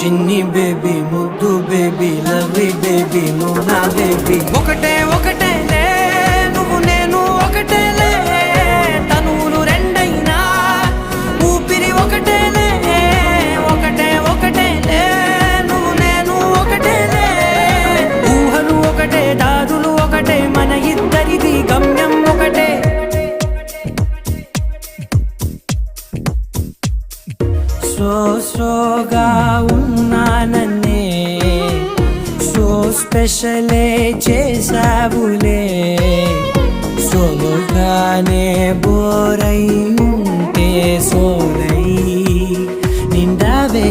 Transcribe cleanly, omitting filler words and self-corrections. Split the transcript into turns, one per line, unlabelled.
చిన్ని బేబీ ముద్దు baby lovely baby నువ్వు నా బేబీ ఒకటే ఒకటేలే నువ్వు నేను ఒకటేలే తనువులు రెండైనా ఊపిరి ఒకటేలే ఒకటే ఒకటేలే నువ్వు నేను ఒకటేలే ఊహలు ఒకటే దారులు ఒకటే మన ఇద్దరిది గమ్యం ఒకటే స్లోగా ఉన్నానన్నే సో స్పెషలే చేసావులే సోలోగానే బోరై ఉంటే సోలై నిండావే